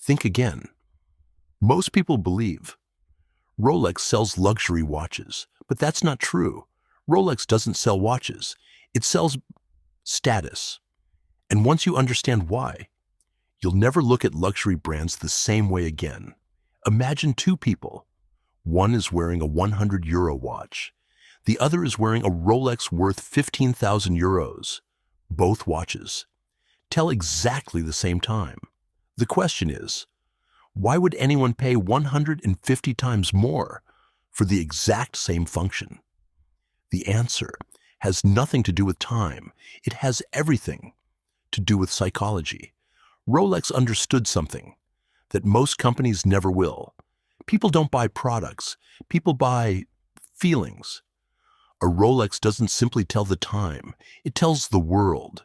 Think again. Most people believe Rolex sells luxury watches, but that's not true. Rolex doesn't sell watches. It sells status. And once you understand why, you'll never look at luxury brands the same way again. Imagine two people. One is wearing a €100 watch. The other is wearing a Rolex worth 15,000 euros. Both watches tell exactly the same time. The question is, why would anyone pay 150 times more for the exact same function? The answer has nothing to do with time. It has everything to do with psychology. Rolex understood something that most companies never will. People don't buy products. People buy feelings. A Rolex doesn't simply tell the time. It tells the world,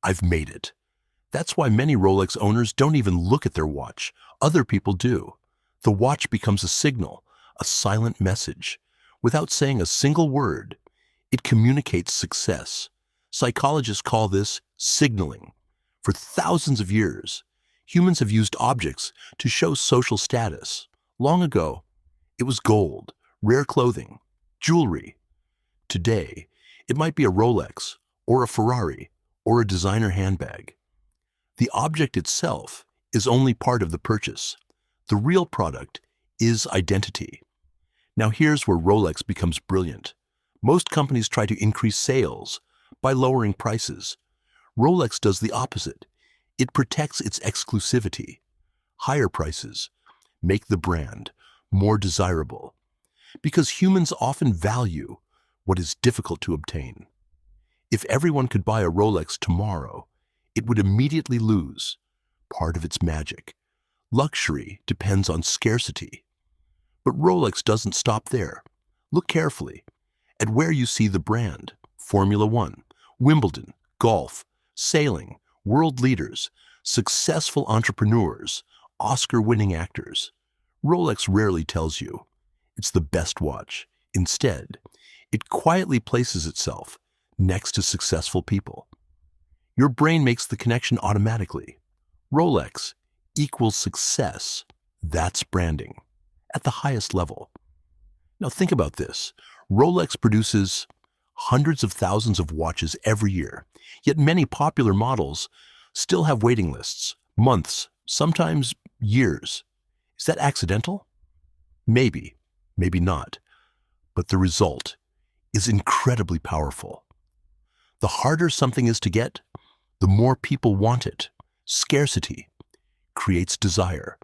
I've made it. That's why many Rolex owners don't even look at their watch. Other people do. The watch becomes a signal, a silent message. Without saying a single word, it communicates success. Psychologists call this signaling. For thousands of years, humans have used objects to show social status. Long ago, it was gold, rare clothing, jewelry. Today, it might be a Rolex, or a Ferrari, or a designer handbag. The object itself is only part of the purchase. The real product is identity. Now here's where Rolex becomes brilliant. Most companies try to increase sales by lowering prices. Rolex does the opposite. It protects its exclusivity. Higher prices make the brand more desirable because humans often value what is difficult to obtain. If everyone could buy a Rolex tomorrow, it would immediately lose part of its magic. Luxury depends on scarcity. But Rolex doesn't stop there. Look carefully at where you see the brand. Formula One, Wimbledon, golf, sailing, world leaders, successful entrepreneurs, Oscar-winning actors. Rolex rarely tells you it's the best watch. Instead, it quietly places itself next to successful people. Your brain makes the connection automatically. Rolex equals success. That's branding at the highest level. Now think about this. Rolex produces hundreds of thousands of watches every year, yet many popular models still have waiting lists, months, sometimes years. Is that accidental? Maybe, maybe not. But the result is incredibly powerful. The harder something is to get, the more people want it. Scarcity creates desire.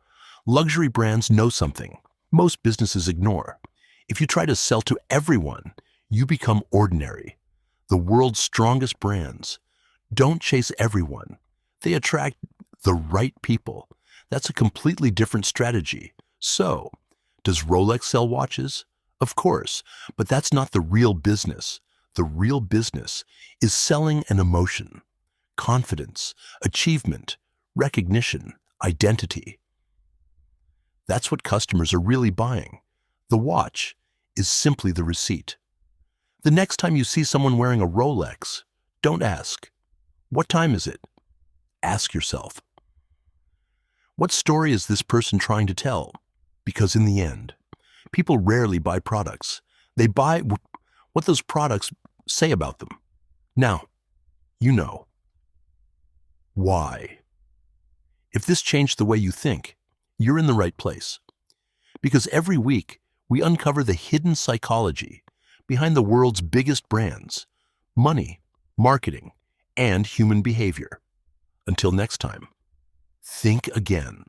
Luxury brands know something most businesses ignore. If you try to sell to everyone, you become ordinary. The world's strongest brands don't chase everyone. They attract the right people. That's a completely different strategy. So, does Rolex sell watches? Of course, but that's not the real business. The real business is selling an emotion, confidence, achievement, recognition, identity. That's what customers are really buying. The watch is simply the receipt. The next time you see someone wearing a Rolex, don't ask, "What time is it?" Ask yourself, "What story is this person trying to tell?" Because in the end, people rarely buy products. They buy what those products say about them. Now, you know. Why? If this changed the way you think, you're in the right place. Because every week, we uncover the hidden psychology behind the world's biggest brands, money, marketing, and human behavior. Until next time, think again.